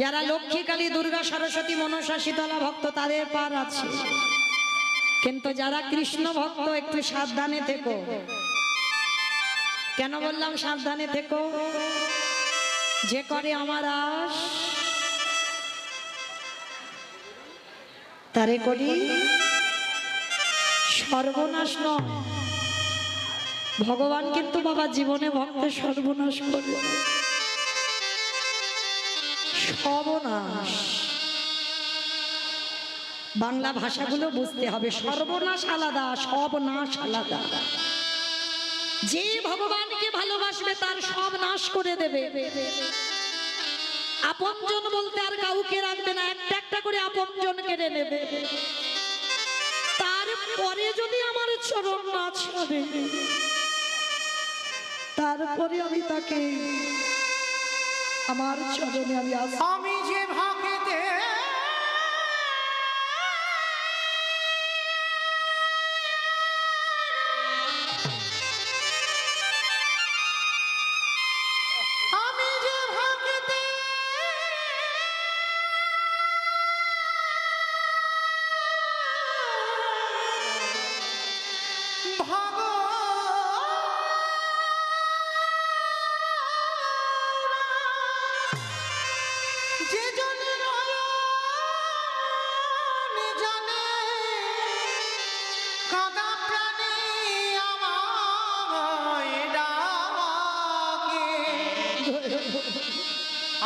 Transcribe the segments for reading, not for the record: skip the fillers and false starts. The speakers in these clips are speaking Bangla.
যারা লক্ষ্মী কালী দুর্গা সরস্বতী মনসা শীতলা ভক্ত তাদের পার আছে, কিন্তু যারা কৃষ্ণ ভক্ত একটু সাবধানে থেকো। কেন বললাম সাবধানে থেকো? যে করে আমার আশ তারে করি সর্বনাশ নয়। ভগবান কিন্তু বাবা জীবনে ভক্তের সর্বনাশ করবে, সর্বনাশ। বাংলা ভাষাগুলো বুঝতে হবে, সর্বনাশ আলাদা, সবনাশ আলাদা। যে ভগবানকে ভালোবাসবে তার সব নাশ করে দেবে। আপনজন বলতে আর কাউকে রাখবে না, একটা একটা করে আপনজন কেড়ে নেবে। তারপরে যদি আমার চরণ না ছাড়ে, তারপরে আমি তাকে আমার চরণে আমি যে ভাগেতে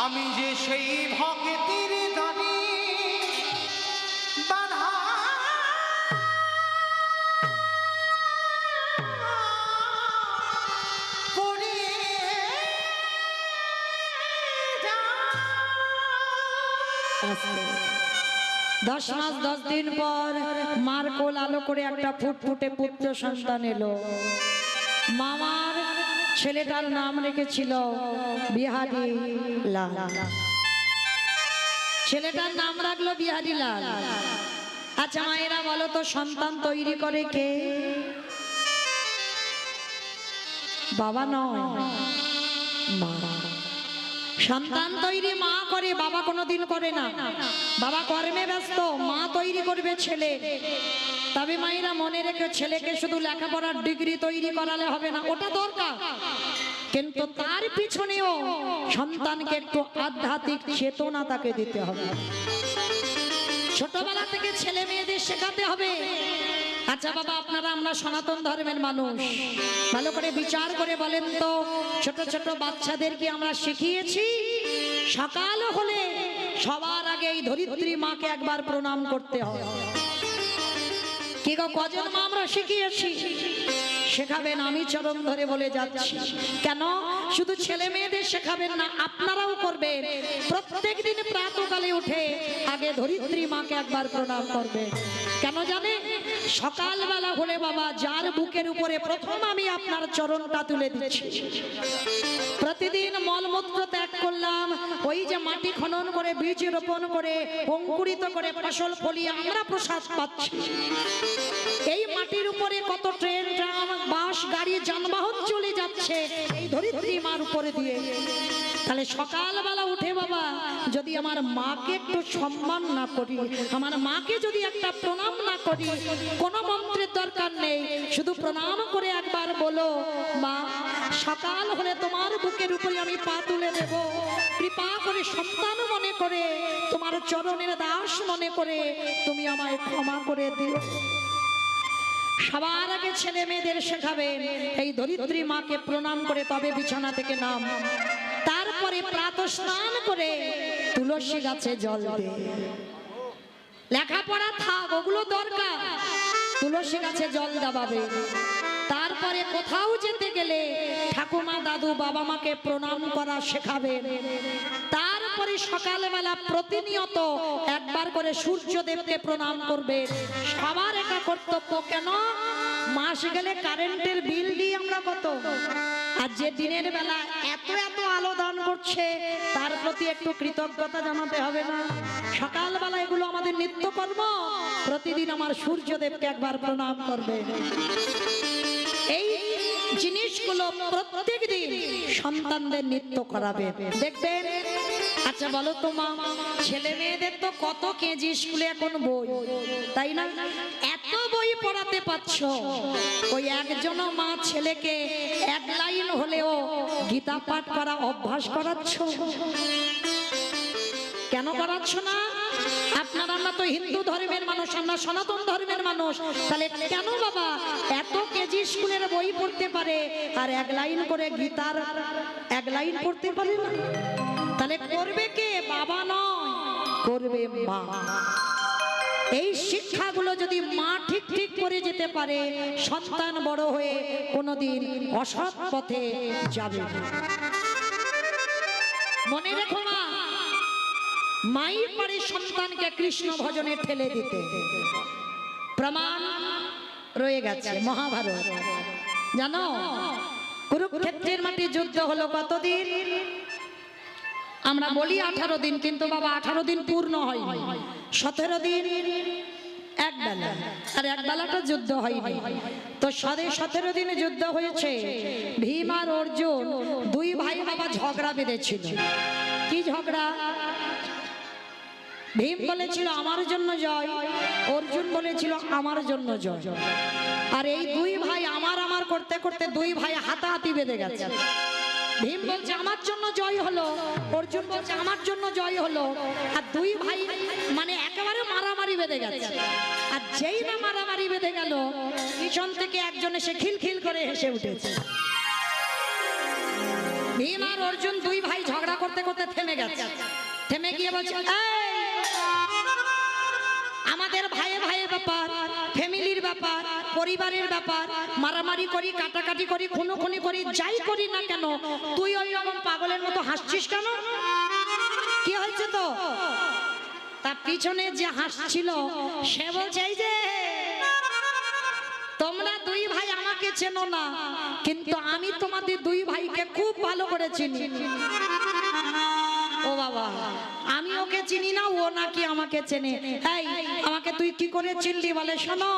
আমি যে সেই ভক্তের দানি বাধা পড়ে 10 মাস 10 দিন পর মার কোল আলো করে একটা ফুটফুটে পুত্র সন্তান এলো। মামার ছেলেটার নাম রেখেছিল বিহারী লাল। ছেলেটার নাম রাখলো বিহারী লাল। আচ্ছা মায়েরা বলো তো, সন্তান তৈরি করে কে? বাবা নয়, মা। সন্তান তৈরি মা করে, বাবা কোনোদিন করে না। বাবা কর্মে ব্যস্ত, মা তৈরি করবে ছেলে। তবে মায়েরা মনে রেখে, ছেলেকে শুধু লেখাপড়ার ডিগ্রি তৈরি করালে হবে না, ওটা দরকার, কিন্তু তার পিছনেও সন্তানকে একটু আধ্যাত্মিক চেতনা তাকে দিতে হবে। ছোটবেলা থেকে ছেলে মেয়েদের শেখাতে হবে। আচ্ছা বাবা, আপনারা আমরা সনাতন ধর্মের মানুষ, ভালো করে বিচার করে বলেন তো, ছোট ছোট বাচ্চাদেরকে আমরা শিখিয়েছি সকাল হলে সবার আগে এই ধরিত্রী মাকে একবার প্রণাম করতে হবে। কি গো, কজন মা আমরা শিখিয়েছি? শেখাবেন, আমি চরণ ধরে বলে যাচ্ছি। কেন শুধু ছেলে মেয়েদের শেখাবেন না, আপনারাও করবেন। প্রত্যেক দিন প্রাতঃকালে উঠে আগে ধরিত্রী মাকে একবার প্রণাম করবেন। কেন জানেন? সকালবেলা হলে বাবা, যার বুকের উপরে প্রথম আমি আপনার চরণটা তুলে দিচ্ছি। প্রতিদিন মলমূত্র ত্যাগ করলাম, ওই যে মাটি খনন করে বীজ রোপণ করে অঙ্কুরিত করে ফসল ফলিয়ে আমরা প্রসাদ পাচ্ছি। এই মাটির উপরে কত ট্রেন, ট্রাম, বাস, গাড়ি, যানবাহন চলে যাচ্ছে এই ধরিত্রী মার উপরে দিয়ে। তাহলে সকালবেলা উঠে বাবা, যদি আমার মাকে একটু সম্মান না করি, আমার মাকে যদি একটা প্রণাম না করি, কোনো মন্ত্রের দরকার নেই, শুধু প্রণাম করে একবার বলো, মা সকাল হলে তোমার বুকের উপরে আমি পা তুলে দেব, কৃপা করে সন্তান মনে করে, তোমার চরণের দাস মনে করে তুমি আমায় ক্ষমা করে দিও। সবার আগে ছেলে মেয়েদের শেখাবেন এই ধরিত্রী মাকে প্রণাম করে তবে বিছানা থেকে নাম। তারপরে প্রাতঃ স্নান করে তুলসী গাছে জল দে। লেখাপড়া থাক, ওগুলো দরকার, তুলসী গাছে জল দাবাবে। তারপরে কোথাও যেতে গেলে ঠাকুমা, দাদু, বাবা মাকে প্রণাম করা শেখাবেন। তারপরে সকালবেলা প্রতিনিয়ত একবার করে সূর্যদেবকে প্রণাম করবে। সবার এটা কর্তব্য। কেন? মাস গেলে কারেন্টের বিল দিই আমরা কত, আর যে দিনের বেলা এত এত আলো দান করছে তার প্রতি একটু কৃতজ্ঞতা জানাতে হবে না? সকালবেলা এগুলো আমাদের নিত্যকর্ম। প্রতিদিন আমার সূর্যদেবকে একবার প্রণাম করবে। এই জিনিসগুলো প্রত্যেক দিন সন্তানদের নিত্য করাবে। দেখবেন আচ্ছা বলো তো মা, ছেলে মেয়েদের তো কত কেজি স্কুলে এখন বই, তাই না? এত বই পড়াতে পারছ, ওই একজন মা ছেলেকে এক লাইন হলেও গীতা পাঠ করা অভ্যাস করাচ্ছ? কেন করাচ্ছ না? আপনারা, আমরা তো হিন্দু ধর্মের মানুষ, আমরা সনাতন ধর্মের মানুষ, তাহলে কেন বাবা এত কেজি স্কুলের বই পড়তে পারে আর এক লাইন করে গীতার এক লাইন পড়তে পারে না? তাহলে করবে কে? বাবা নয়, করবে মা। এই শিক্ষাগুলো যদি মা ঠিক ঠিক করে যেতে পারে, সন্তান বড় হয়ে কোনোদিন অসৎ পথে যাবে না। মনে রেখো মা, মাই পারে সন্তানকে কৃষ্ণ ভজনে ঠেলে দিতে। প্রমাণ রয়ে গেছে মহাভারত। জানো কুরুক্ষেত্রের মাটি যুদ্ধ হলো কতদিন? আমরা বলি 18 দিন, কিন্তু বাবা 18 দিন পূর্ণ হয়নি, 17 দিন এক বেলা, আর এক বেলাটা যুদ্ধ হয়নি। তো 17 দিনে যুদ্ধ হয়েছে। ভীম আর অর্জুন দুই ভাই বাবা ঝগড়া বেঁধেছিল। কি ঝগড়া? ভীম বলেছিল আমার জন্য জয়, অর্জুন বলেছিল আমার জন্য জয়। আর এই দুই ভাই আমার আমার করতে করতে দুই ভাই হাতাহাতি বেঁধে গেছে। ভীম বলছে আমার জন্য জয় হলো, অর্জুন বলছে আমার জন্য জয় হলো, আর দুই ভাই মানে একেবারে মারামারি বেঁধে গেছে। আর যেই না মারামারি বেঁধে গেল, পিছন থেকে একজন এসে খিলখিল করে হেসে উঠেছে। ভীম আর অর্জুন দুই ভাই ঝগড়া করতে করতে থেমে গেছে। থেমে গিয়ে বলছে আমাদের ভাইয়ে ভাইয়ের ব্যাপার, ফ্যামিলির ব্যাপার, পরিবারের ব্যাপার, মারামারি করি, কাটাকাটি করি, খুনোখুনি করি, যাই করি না কেন, তুই ওই রকম পাগলের মতো হাসছিস কেন? কি হয়েছে? তো তার পিছনে যে হাসছিল সে বলছে এই যে তোমরা দুই ভাই আমাকে চেনো না, কিন্তু আমি তোমাদের দুই ভাইকে খুব ভালো করে চিনি। ও বাবা, আমি ওকে চিনি না, ও নাকি আমাকে চেনে। এই আমাকে তুই কি করে চিনলি? বলে শোনো,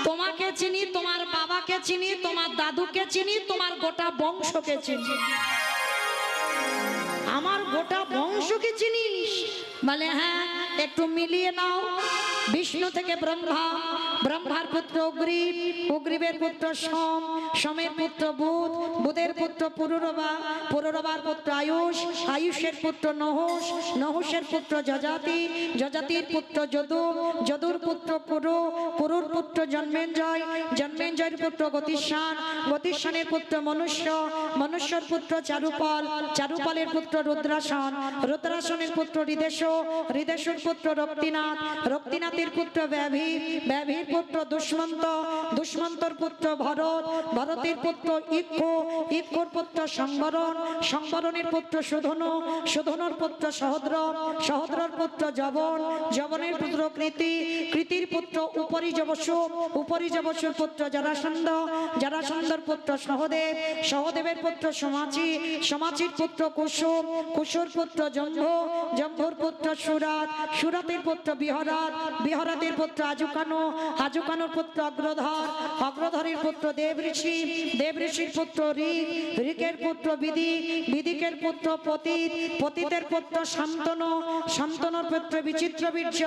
তোমাকে চিনি, তোমার বাবাকে চিনি, তোমার দাদুকে চিনি, তোমার গোটা বংশকে চিনি। আমার গোটা বংশকে চিনিস? বলে হ্যাঁ, একটু মিলিয়ে নাও। বিষ্ণু থেকে ব্রহ্মা, ব্রহ্মার পুত্র অগ্রিব, অগ্রিবের পুত্র সোম, সোমের পুত্র বুধ, বুধের পুত্র পুরুরবা, পুরুরবার পুত্র আয়ুষ, আয়ুষের পুত্র নহুষ, নহুষের পুত্র যজাতি, যজাতির পুত্র যদু, যদুর পুত্র পুরু, পুরুর পুত্র জন্মেঞ্জয়, জন্মেঞ্জয়ের পুত্র গতিস্বান, গতিস্বানের পুত্র মনুষ্য, মনুষ্যর পুত্র চারুপাল, চারুপালের পুত্র রুদ্রাসন, রুদ্রাসনের পুত্র হৃদেশ, হৃদেশের পুত্র রক্তিনাথ, রক্তিনাথের পুত্র ব্যাভি, ব্যাভির পুত্র দুষ্মন্ত, দুষ্মন্তর পুত্র ভরত, ভরতের পুত্র ইক্ষ, ইক্ষর পুত্র সংবরণ, সংবরণের পুত্র সুধনু, সুধনুর পুত্র সহদ্র, সহদ্রর পুত্র জবন, জবনের পুত্র কৃতি, কৃতির পুত্র উপরিজবসু, উপরিজবসুর পুত্র জরাসন্ধ, জরাসন্ধর পুত্র সহদেব, সহদেবের পুত্র সমাচি, সমাচির পুত্র কুসুম, কুসুর পুত্র জম্ভ, জম্ভুর পুত্র সুরাত, সুরাতের পুত্র বিহরাত, বিহরাতের পুত্র আজুকানু, আজুকানুর পুত্র অগ্রধর, অগ্রধরের পুত্র দেব ঋষি, দেব ঋষির পুত্র ঋক, ঋকের পুত্র বিদিক, বিদিকের পুত্র পতিত, পতিতের পুত্র শান্তনু, শান্তনুর পুত্র বিচিত্র বীর্য,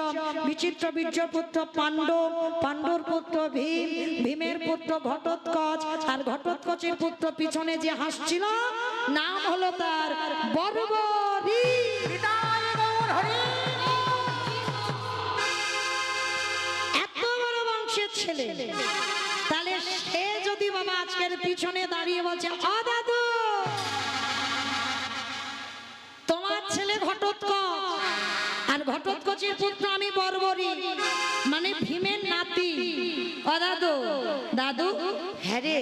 বিচিত্র বীর্য পুত্র পাণ্ডু, পাণ্ডুর পুত্র ভীম, ভীমের পুত্র ঘটোৎকচ, আর ঘটোৎকচের পুত্র পিছনে যে হাসছিল নাম হলো তার বর্বরী। এত বড় বংশের ছেলে, তাহলে সে যদি বাবা আজকের পিছনে দাঁড়িয়ে বলছে ও দাদু তোমার ছেলে ঘটোৎকচ, আর ঘটোৎকচের পুত্র আমি বর্বরী, মানে ভীমের নাতি। ও দাদু, দাদু হ্যাঁ রে,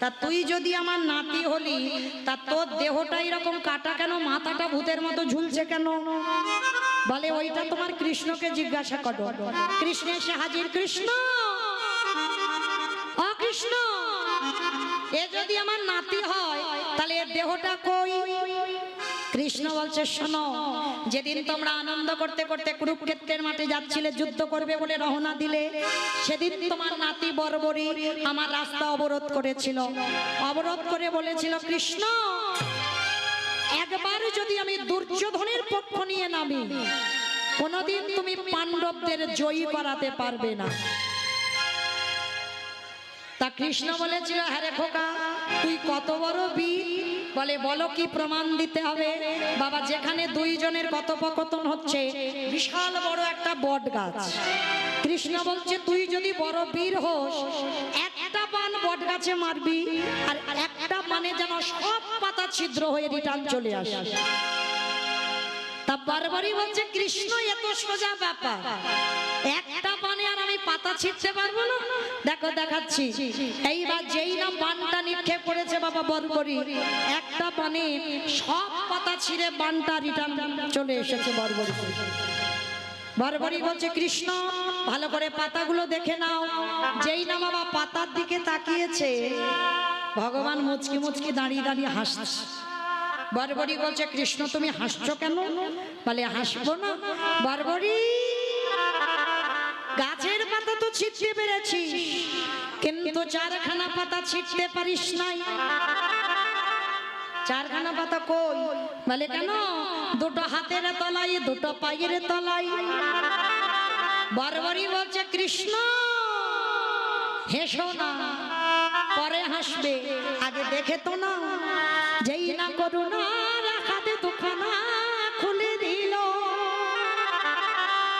তা তুই যদি আমার নাতি হলি, তা তোর দেহটা এরকম কাটা কেন, মাথাটা ভূতের মতো ঝুলছে কেন? বলে ওইটা তোমার কৃষ্ণকে জিজ্ঞাসা করো। কৃষ্ণ এসে হাজির। কৃষ্ণ, ও কৃষ্ণ, এ যদি আমার নাতি হয় তাহলে এর দেহটা কই? কৃষ্ণ বলছে শোনো, যেদিন তোমরা আনন্দ করতে করতে কুরুক্ষেত্রের মাঠে যাচ্ছিলে যুদ্ধ করবে বলে রওনা দিলে, সেদিন তোমার নাতি বর্বরী আমার রাস্তা অবরোধ করেছিল। অবরোধ করে বলেছিল কৃষ্ণ একবার যদি আমি দুর্যোধনের পক্ষ নিয়ে নামি, কোনদিন তুমি পাণ্ডবদের জয়ী করাতে পারবে না। তা কৃষ্ণ বলেছিল, হ্যাঁ রে খোকা, তুই কত বড় বীর, বলে বলো কি প্রমাণ দিতে হবে। বাবা, যেখানে দুইজনের কথোপকথন হচ্ছে, বিশাল বড় একটা বট গাছ। কৃষ্ণ বলছে, তুই যদি বড় বীর হোস, একটা বান বট গাছে মারবি, আর একটা বানে যেন সব পাতা ছিদ্র হয়ে রিটার্ন চলে আসে। তা বারবারই বলছে, কৃষ্ণ এত সোজা ব্যাপার, একটা বানে আর আমি পাতা ছিঁড়তে পারবো না? দেখো দেখাচ্ছি। এইবার যেই না বানটা নিক্ষেপ করেছে বাবা বরবরি, একটা বানে সব পাতা ছিঁড়ে বানটা রিটার্ন চলে এসেছে বরবরি। বরবরি বলছে, কৃষ্ণ ভালো করে পাতাগুলো দেখে নাও। যেই না বাবা পাতার দিকে তাকিয়েছে, ভগবান মুচকি মুচকি দাঁড়িয়ে দাঁড়িয়ে হাসছে। বরবরি বলছে, কৃষ্ণ তুমি হাসছো কেন? বলে, হাসবো না বরবরি, গাছের পাতা তো ছিঁড়তে পেরেছি, কিন্তু চারখানা পাতা ছিঁড়তে পারিস নাই। চারখানা পাতা কই? বলে, কেন? দুটো হাতের তলাই, দুটো পায়ের তলাই। বরবরি বলছে, কৃষ্ণ হেসো না, পরে হাসবে, আগে দেখে তো না। যেই না করুণার হাতে দুখানা খুলে দিল,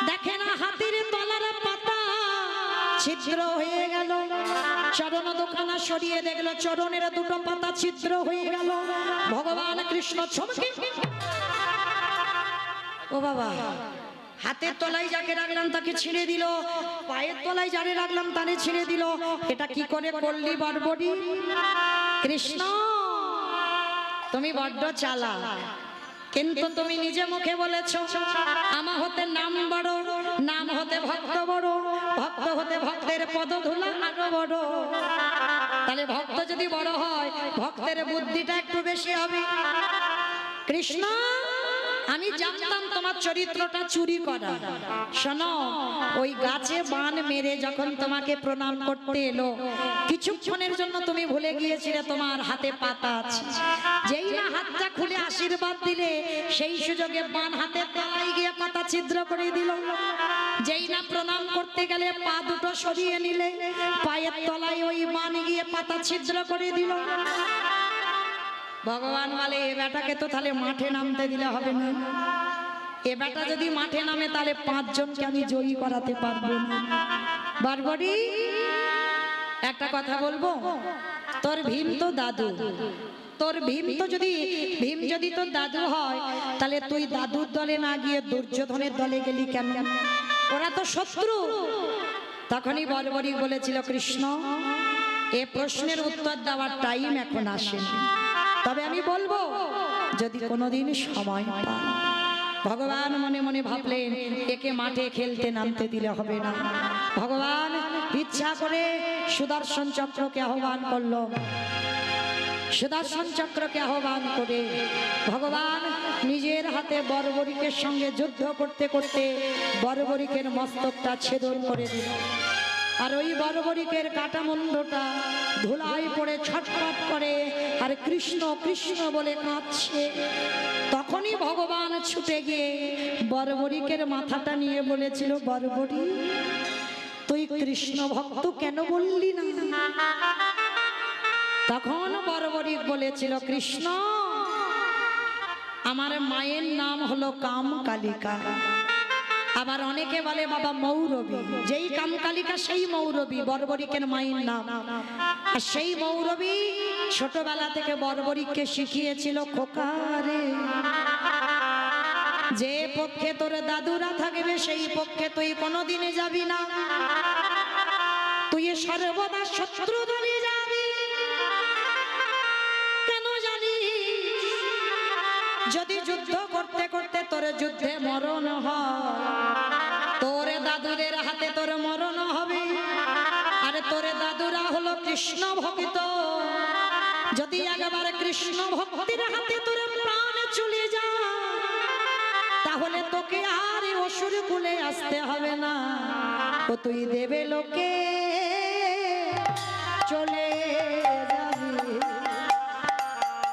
দেখে না হাতের তলার পাতা ছিদ্র হয়ে গেল। চরণ দুখানা সরিয়ে দেখলো, চরণের দুটো পাতা ছিদ্র হয়ে গেল। ভগবান কৃষ্ণ চমকে, ও বাবা, হাতের তলায় যাকে রাখলাম তাকে ছিঁড়ে দিল, পায়ের তলায় যারে রাখলাম তারে ছিঁড়ে দিল। এটা কি করে করলি বরবরি? কৃষ্ণ তুমি বড্ড চালাক, কিন্তু তুমি নিজে মুখে বলেছো আমা হতে নাম বড়, নাম হতে ভক্ত বড়, ভক্ত হতে ভক্তের পদধূলা আরো বড়। তাহলে ভক্ত যদি বড় হয়, ভক্তের বুদ্ধিটা একটু বেশি হবে। কৃষ্ণ আমি জানতাম তোমার চরিত্রটা চুরি করা। শোনো, ওই গাছে বান মেরে যখন তোমাকে প্রণাম করতে এলো, কিছুক্ষণের জন্য তুমি ভুলে গিয়েছিলে তোমার হাতে পাতা আছে। যেই না হাতটা খুলে আশীর্বাদ দিলে, সেই সুযোগে বান হাতে তলায় গিয়ে পাতা ছিদ্র করে দিল। যেই না প্রণাম করতে গেলে পা দুটো সরিয়ে নিলে, পায়ের তলায় ওই বান গিয়ে পাতা ছিদ্র করে দিল। ভগবান বলে, এ বেটাকে তো তাহলে মাঠে নামতে দিলে হবে না। এ বেটা যদি মাঠে নামে, তাহলে 5 জনকে আমি জয়ী করাতে পারবো না। বরবরি একটা কথা বলবো, তোর ভীম তো দাদু, তোর ভীম যদি তোর দাদু হয়, তাহলে তুই দাদুর দলে না গিয়ে দুর্যোধনের দলে গেলি কেন? ওরা তো শত্রু। তখনই বরবরি বলেছিল, কৃষ্ণ এ প্রশ্নের উত্তর দেওয়ার টাইম এখন আসেনি, তবে আমি বলবো যদি কোনোদিন সময় পাই। ভগবান মনে মনে ভাবলেন, একে মাঠে খেলতে নামতে দিলে হবে না। ভগবান ইচ্ছা করে সুদর্শন চক্রকে আহ্বান করলো। সুদর্শন চক্রকে আহ্বান করে ভগবান নিজের হাতে বর্বরিকের সঙ্গে যুদ্ধ করতে করতে বর্বরিকের মস্তকটা ছেদন করে দিল। আর ওই বর্বরিকের কাটা মুন্ডটা ধুলায় পড়ে ছটফট করে আর কৃষ্ণ কৃষ্ণ বলে কাঁদছে। তখনই ভগবান ছুটে গিয়ে বর্বরিকের মাথাটা নিয়ে বলেছিল, বর্বরি তুই কৃষ্ণ ভক্ত কেন বললি না? তখন বর্বরিক বলেছিল, কৃষ্ণ আমার মায়ের নাম হলো কামকালিকা, আবার অনেকে বলে বাবা মৌরবী। যেই কামকালিকা সেই মৌরবী, বর্বরিকের মায়ের নাম। আর সেই মৌরবী ছোটবেলা থেকে বর্বরিককে শিখিয়েছিল, খোকারে যে পক্ষে তোর দাদুরা থাকবে সেই পক্ষে তুই কোনোদিনে যাবি না, তুই সর্বদা শত্রু দলে যাবি। কেন জানি যদি যুদ্ধ করতে করতে তোর যুদ্ধে মরণ হয়, তোর দাদুদের হাতে তোর মরণ হবে। আরে তোর দাদুরা হলো কৃষ্ণ ভক্ত, যদি একবার কৃষ্ণ ভক্তির হাতে তোর প্রাণ চলে যায়, তাহলে তোকে আর অসুর কুলে আসতে হবে না, ও তুই দেবে লোকে চলে যাবি।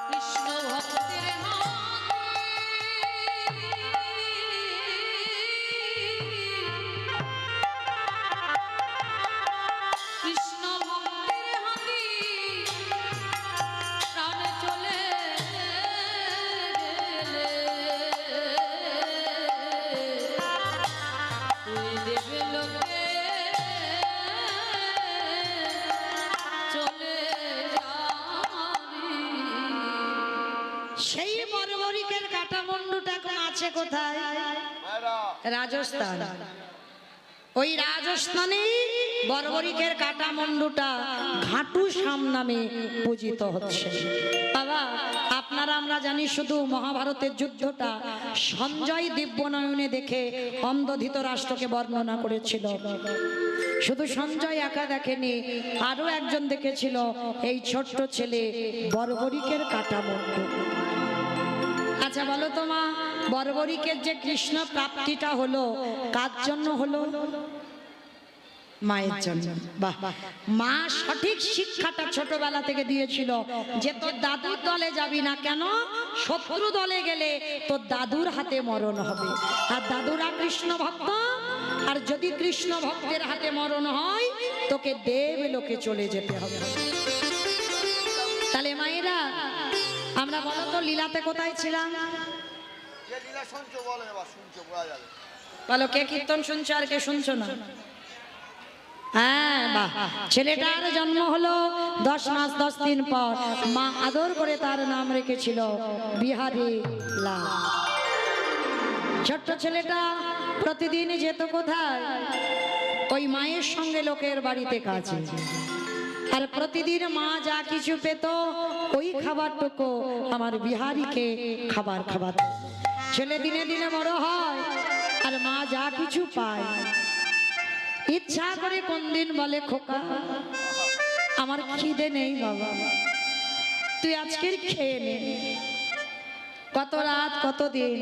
কৃষ্ণ ভক্তের হাত আছে কোথায়? রাজস্থান। ওই রাজস্থানে বর্বরিকের কাটা মুন্ডুটা ঘাটু শাম নামে পূজিত হচ্ছে। বাবা আপনারা আমরা জানি শুধু মহাভারতের যুদ্ধটা সঞ্জয় দিব্যনয়নে দেখে অন্ধধিত রাষ্ট্রকে বর্ণনা করেছিল। শুধু সঞ্জয় একা দেখেনি, আরো একজন দেখেছিল, এই ছোট্ট ছেলে বর্বরিকের কাটা মুন্ডু। আচ্ছা বলো তো মা, বর্বরিকের যে কৃষ্ণ প্রাপ্তিটা হলো কার জন্য হলো? মায়ের জন্য। বাহ, মা সঠিক শিক্ষাটা ছোটবেলা থেকে দিয়েছিল যে তোর দাদুর দলে যাবি না। কেন? শত্রু দলে গেলে তোর দাদুর হাতে মরণ হবে। আর দাদুরা কৃষ্ণ ভক্ত, আর যদি কৃষ্ণ ভক্তের হাতে মরণ হয় তোকে দেব লোকে চলে যেতে হবে। তাহলে মায়েরা আমরা বলো তো লীলাতে কোথায় ছিলাম? বলো কে কীর্তন শুনছো আর কে শুনছো না? হ্যাঁ বাহ, ছেলেটার জন্ম হলো 10 মাস 10 দিন পর। মা আদর করে তার নাম রেখেছিল বিহারী লাল। ছোট্ট ছেলেটা প্রতিদিন যেত কোথায়? ওই মায়ের সঙ্গে লোকের বাড়িতে কাজে। আর প্রতিদিন মা যা কিছু পেত ওই খাবারটুকু আমার বিহারীকে খাবার খাবার। ছেলে দিনে দিনে বড় হয় আর মা যা কিছু পায় ইচ্ছা করে কোন দিন বলে, খোকা আমার খিদে নেই বাবা, তুই আজকের খেয়ে নে। কত রাত কত দিন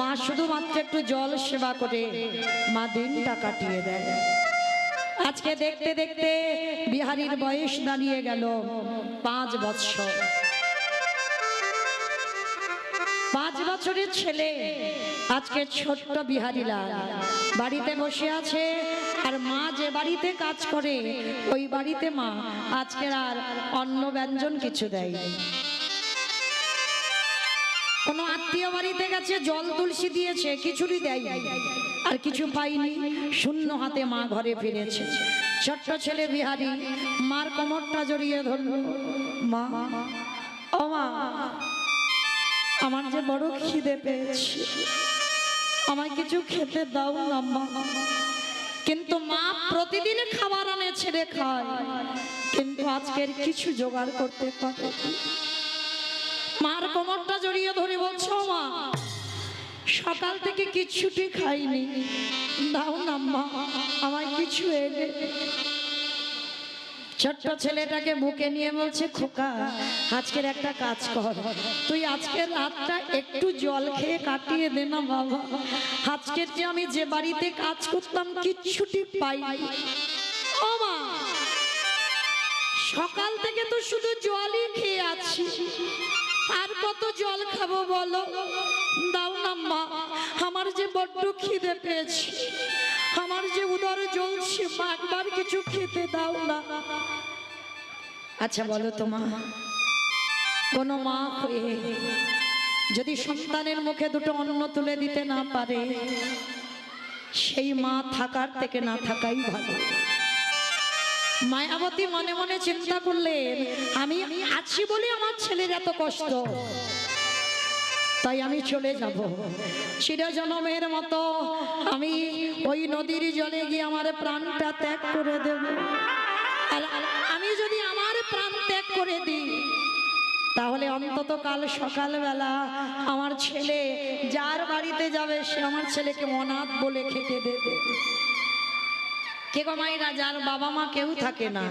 মা শুধুমাত্র একটু জল সেবা করে মা দিনটা কাটিয়ে দেয়। আজকে দেখতে দেখতে বিহারীর বয়স দাঁড়িয়ে গেল 5 বছর। 5 বছরের ছেলে আজকে ছোট্ট বিহারী লাল বাড়িতে বসে আছে। আর মা যে বাড়িতে কাজ করে ওই বাড়িতে মা আজকের আর অন্ন ব্যঞ্জন কিছু দেয়। কোনো আত্মীয় বাড়িতে গেছে জল তুলসী দিয়েছে, খিচুড়ি দেয়, আর কিছু পাইনি, শূন্য হাতে মা ঘরে ফিরেছে। ছোট্ট ছেলে বিহারী মার কোমরটা জড়িয়ে ধরল, মা ও মা আমার যে বড় খিদে পেয়েছে, আমায় কিছু খেতে দাও না মা। কিন্তু মা প্রতিদিন খাবার আনে ছেড়ে খায়, কিন্তু আজকের কিছু জোগাড় করতে পারে। মার কোমরটা জড়িয়ে ধরে বলছো, মা সকাল থেকে কিচ্ছুটি খাইনি, দাও না মা আমায় কিছু এনে। ছোট্ট ছেলেটাকে বুকে নিয়ে বলছে, খোকা আজকের একটা কাজ কর, তুই আজকের রাতটা একটু জল খেয়ে কাটিয়ে দে না বাবা। আজকের যে আমি যে বাড়িতে কাজ করতাম কিচ্ছুটি পাই। ও মা সকাল থেকে তো শুধু জলই খেয়ে আছি, আর কত জল খাবো বলো, দাও না মা আমার যে বড্ড খিদে পেয়েছি, আমার যে উদর জ্বলছে, মা একবার কিছু খেতে দাও না। আচ্ছা বলো তো মা, কোন মা হয়ে যদি সন্তানের মুখে দুটো অন্ন তুলে দিতে না পারে, সেই মা থাকার থেকে না থাকাই ভালো। মায়াবতী মনে মনে চিন্তা করলেন, আমি আছি বলে আমার ছেলের এত কষ্ট, তাই আমি চলে যাব চিরজনমের মতো। আমি ওই নদীর জলে গিয়ে আমার প্রাণটা ত্যাগ করে দেব। আর আমি যদি আমার প্রাণ ত্যাগ করে দিই, তাহলে অন্তত কাল সকালবেলা আমার ছেলে যার বাড়িতে যাবে সে আমার ছেলেকে অনাথ বলে খেতে দেবে। কে গো মায়েরা, যার বাবা মা কেউ থাকে না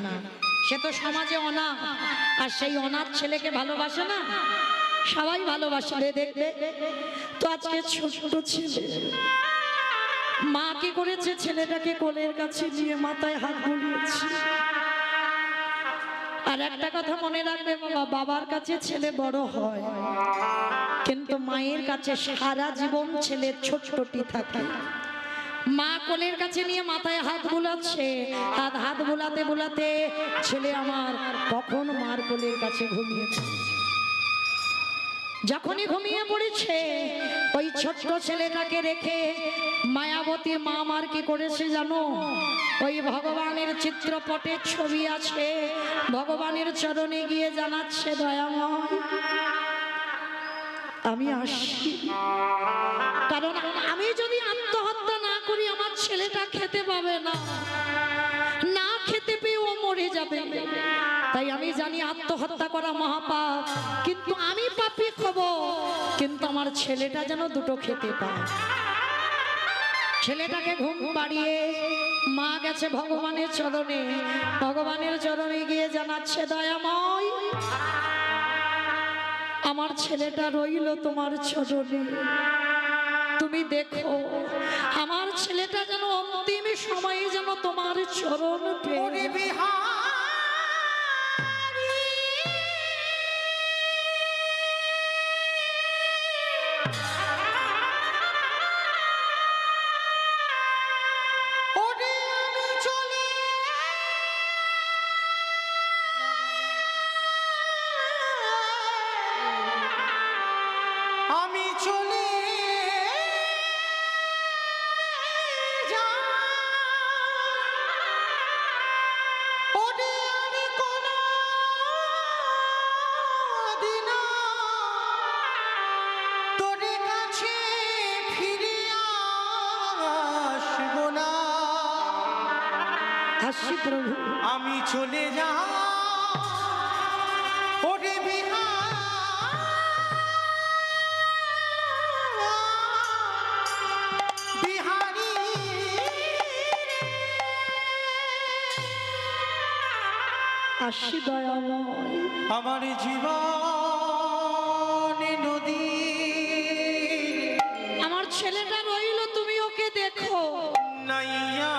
সে তো সমাজে অনাথ, আর সেই অনাথ ছেলেকে ভালোবাসে না? সবাই ভালোবাসে দেখবে তো। আজকে ছোট ছেলে মা কি করেছে, ছেলেটাকে কোলের কাছে নিয়ে মাথায় হাত বুলিয়েছে। আর একটা কথা মনে রাখবে বাবা, বাবার কাছে ছেলে বড় হয়, কিন্তু মায়ের কাছে সারা জীবন ছেলে ছোটটি থাকে। মা কোলের কাছে নিয়ে মাথায় হাত বুলাচ্ছে, আর হাত বুলাতে বুলাতে ছেলে আমার কখন মার কোলের কাছে ঘুমিয়ে পড়েছে। যখনই ঘুমিয়ে পড়েছে ওই ছোট্ট ছেলেটাকে রেখে মায়াবতী মা আমার কি করেছে জানো? ওই ভগবানের চিত্রপটের ছবি আছে, ভগবানের চরণে গিয়ে জানাচ্ছে, দয়াময় আমি আসি, কারণ আমি যদি আত্মহত্যা না করি আমার ছেলেটা খেতে পাবে না, না খেতে পেয়ে ও মরে যাবে। তাই আমি জানি আত্মহত্যা করা মহাপাপ, কিন্তু আমি পাপী হব, কিন্তু আমার ছেলেটা যেন দুটো খেতে পায়। ছেলেটাকে ঘুম পাড়িয়ে মা গেছে ভগবানের চরণে, ভগবানের চরণে গিয়ে জানাচ্ছে, দয়াময় আমার ছেলেটা রইল তোমার চরণে, তুমি দেখো আমার ছেলেটা যেন অন্তিম সময়ে যেন তোমার চরণ পেয়ে। ওরে বিহারি ওরে আমি চলে আমি চলে যা ওরে আমি কোনো দিন তোর কাছে ফিরে আসবো না। আসি প্রভু, আমি চলে যা ওরে বিহারি আসি দয়াময়। আমার জীবন নদী আমার ছেলেটা রইল, তুমি ওকে দেখো। নাইয়া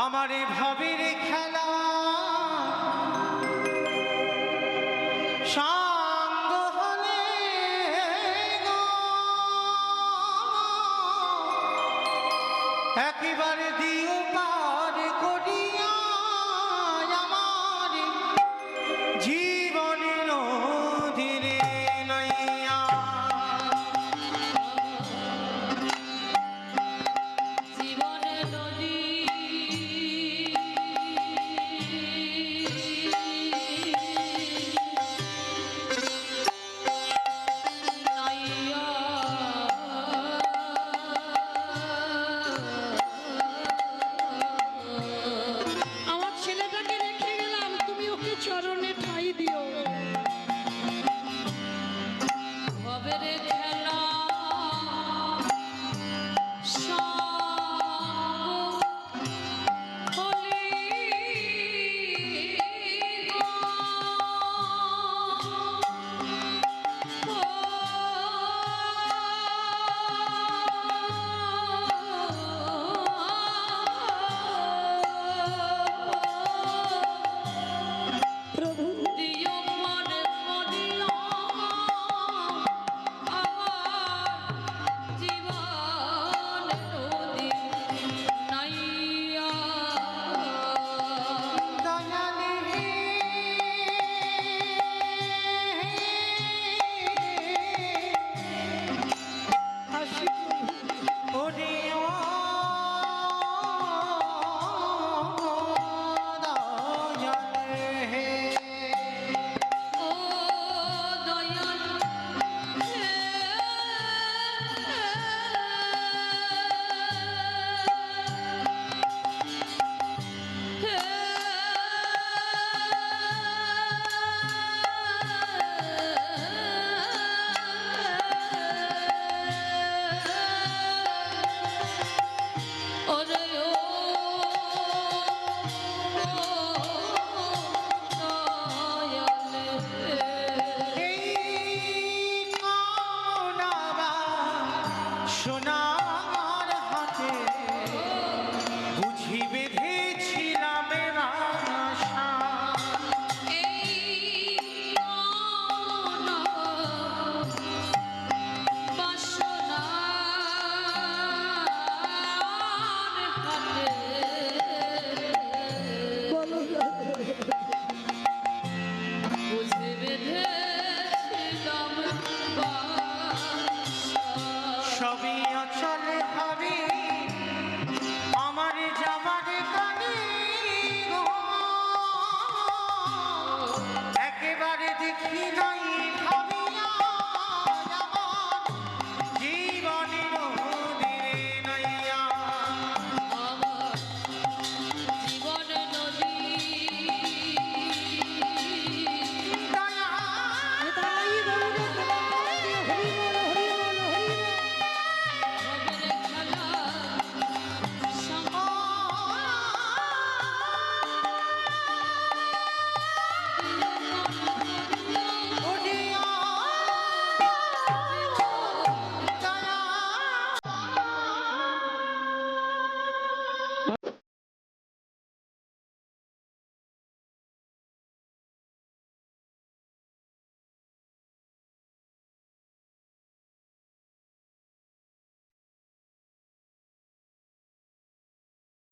আমার এ ভাবের খেলা সাঙ্গ হলে গো, একেবারে দিও পা